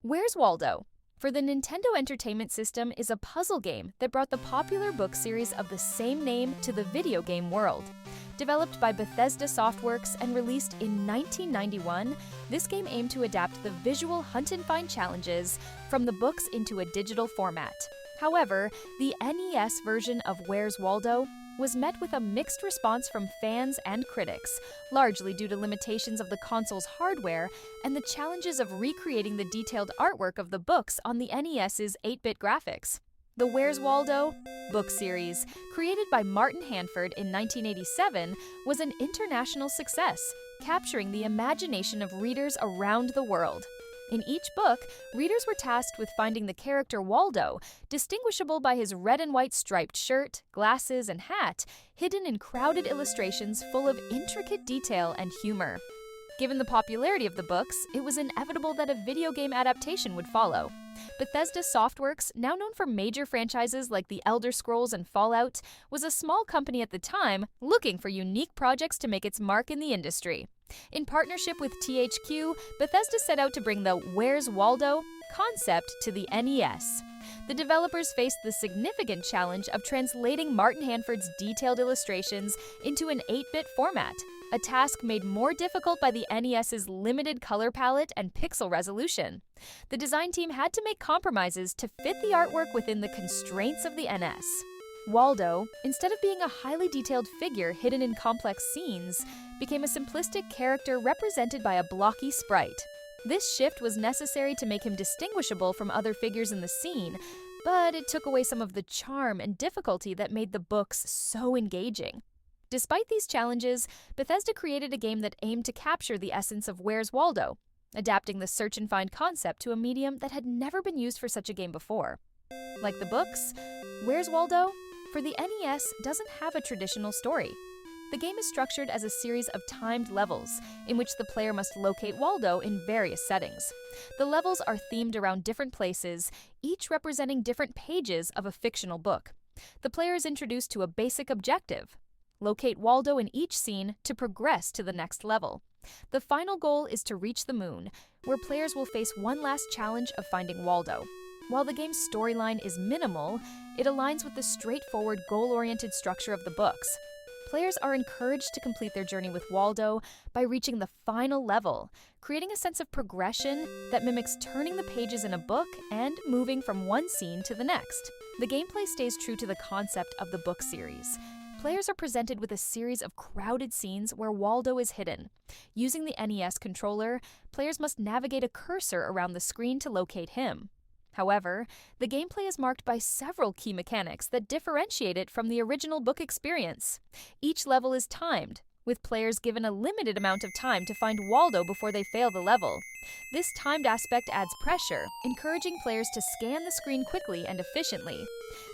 Where's Waldo? For the Nintendo Entertainment System is a puzzle game that brought the popular book series of the same name to the video game world. Developed by Bethesda Softworks and released in 1991, this game aimed to adapt the visual hunt-and-find challenges from the books into a digital format. However, the NES version of Where's Waldo was met with a mixed response from fans and critics, largely due to limitations of the console's hardware and the challenges of recreating the detailed artwork of the books on the NES's 8-bit graphics. The Where's Waldo book series, created by Martin Handford in 1987, was an international success, capturing the imagination of readers around the world. In each book, readers were tasked with finding the character Waldo, distinguishable by his red and white striped shirt, glasses, and hat, hidden in crowded illustrations full of intricate detail and humor. Given the popularity of the books, it was inevitable that a video game adaptation would follow. Bethesda Softworks, now known for major franchises like The Elder Scrolls and Fallout, was a small company at the time looking for unique projects to make its mark in the industry. In partnership with THQ, Bethesda set out to bring the Where's Waldo concept to the NES. The developers faced the significant challenge of translating Martin Handford's detailed illustrations into an 8-bit format, a task made more difficult by the NES's limited color palette and pixel resolution. The design team had to make compromises to fit the artwork within the constraints of the NES. Waldo, instead of being a highly detailed figure hidden in complex scenes, became a simplistic character represented by a blocky sprite. This shift was necessary to make him distinguishable from other figures in the scene, but it took away some of the charm and difficulty that made the books so engaging. Despite these challenges, Bethesda created a game that aimed to capture the essence of Where's Waldo, adapting the search-and-find concept to a medium that had never been used for such a game before. Like the books, Where's Waldo, for the NES, doesn't have a traditional story. The game is structured as a series of timed levels, in which the player must locate Waldo in various settings. The levels are themed around different places, each representing different pages of a fictional book. The player is introduced to a basic objective: locate Waldo in each scene to progress to the next level. The final goal is to reach the moon, where players will face one last challenge of finding Waldo. While the game's storyline is minimal, it aligns with the straightforward, goal-oriented structure of the books. Players are encouraged to complete their journey with Waldo by reaching the final level, creating a sense of progression that mimics turning the pages in a book and moving from one scene to the next. The gameplay stays true to the concept of the book series. Players are presented with a series of crowded scenes where Waldo is hidden. Using the NES controller, players must navigate a cursor around the screen to locate him. However, the gameplay is marked by several key mechanics that differentiate it from the original book experience. Each level is timed, with players given a limited amount of time to find Waldo before they fail the level. This timed aspect adds pressure, encouraging players to scan the screen quickly and efficiently.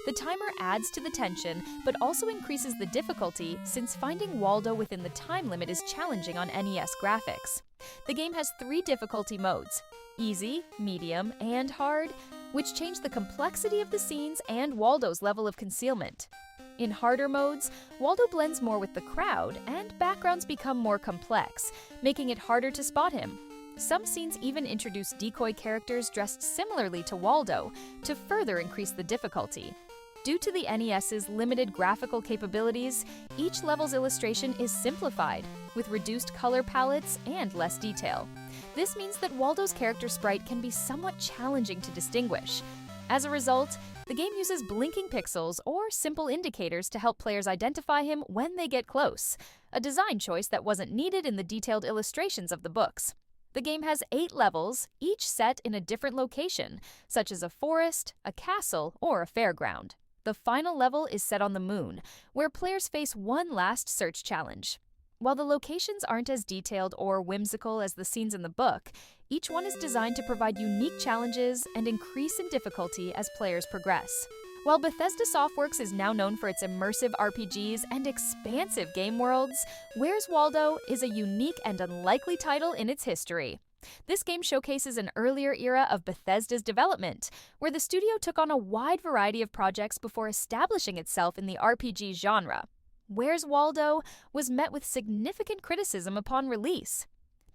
The timer adds to the tension, but also increases the difficulty, since finding Waldo within the time limit is challenging on NES graphics. The game has 3 difficulty modes: easy, medium, and hard, which change the complexity of the scenes and Waldo's level of concealment. In harder modes, Waldo blends more with the crowd, and backgrounds become more complex, making it harder to spot him. Some scenes even introduce decoy characters dressed similarly to Waldo to further increase the difficulty. Due to the NES's limited graphical capabilities, each level's illustration is simplified, with reduced color palettes and less detail. This means that Waldo's character sprite can be somewhat challenging to distinguish. As a result, the game uses blinking pixels or simple indicators to help players identify him when they get close, a design choice that wasn't needed in the detailed illustrations of the books. The game has 8 levels, each set in a different location, such as a forest, a castle, or a fairground. The final level is set on the moon, where players face one last search challenge. While the locations aren't as detailed or whimsical as the scenes in the book, each one is designed to provide unique challenges and increase in difficulty as players progress. While Bethesda Softworks is now known for its immersive RPGs and expansive game worlds, Where's Waldo is a unique and unlikely title in its history. This game showcases an earlier era of Bethesda's development, where the studio took on a wide variety of projects before establishing itself in the RPG genre. Where's Waldo was met with significant criticism upon release.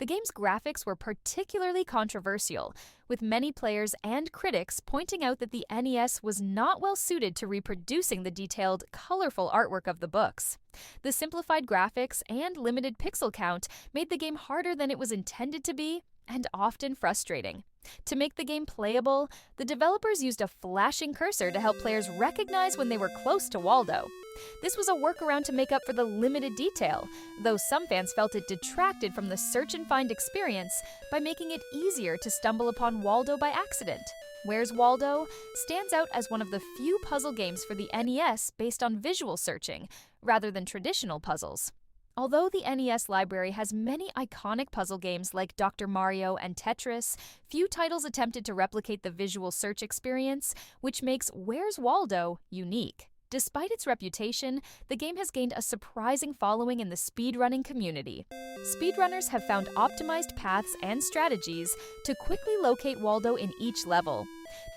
The game's graphics were particularly controversial, with many players and critics pointing out that the NES was not well suited to reproducing the detailed, colorful artwork of the books. The simplified graphics and limited pixel count made the game harder than it was intended to be, and often frustrating. To make the game playable, the developers used a flashing cursor to help players recognize when they were close to Waldo. This was a workaround to make up for the limited detail, though some fans felt it detracted from the search and find experience by making it easier to stumble upon Waldo by accident. Where's Waldo stands out as one of the few puzzle games for the NES based on visual searching, rather than traditional puzzles. Although the NES library has many iconic puzzle games like Dr. Mario and Tetris, few titles attempted to replicate the visual search experience, which makes Where's Waldo unique. Despite its reputation, the game has gained a surprising following in the speedrunning community. Speedrunners have found optimized paths and strategies to quickly locate Waldo in each level.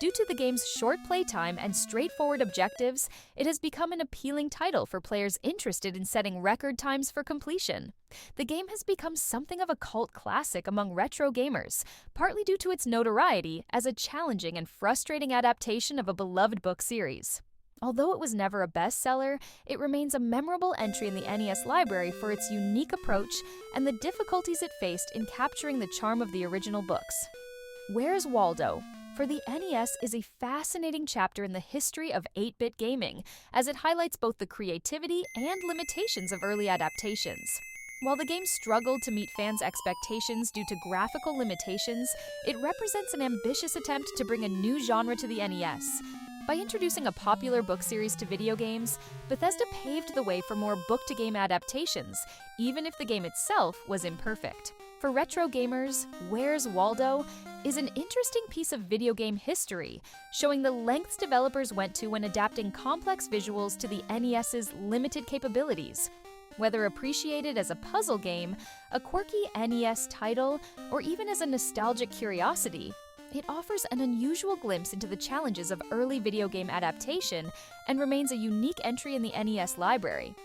Due to the game's short playtime and straightforward objectives, it has become an appealing title for players interested in setting record times for completion. The game has become something of a cult classic among retro gamers, partly due to its notoriety as a challenging and frustrating adaptation of a beloved book series. Although it was never a bestseller, it remains a memorable entry in the NES library for its unique approach and the difficulties it faced in capturing the charm of the original books. Where's Waldo? For the NES is a fascinating chapter in the history of 8-bit gaming, as it highlights both the creativity and limitations of early adaptations. While the game struggled to meet fans' expectations due to graphical limitations, it represents an ambitious attempt to bring a new genre to the NES. By introducing a popular book series to video games, Bethesda paved the way for more book-to-game adaptations, even if the game itself was imperfect. For retro gamers, Where's Waldo is an interesting piece of video game history, showing the lengths developers went to when adapting complex visuals to the NES's limited capabilities. Whether appreciated as a puzzle game, a quirky NES title, or even as a nostalgic curiosity, it offers an unusual glimpse into the challenges of early video game adaptation and remains a unique entry in the NES library.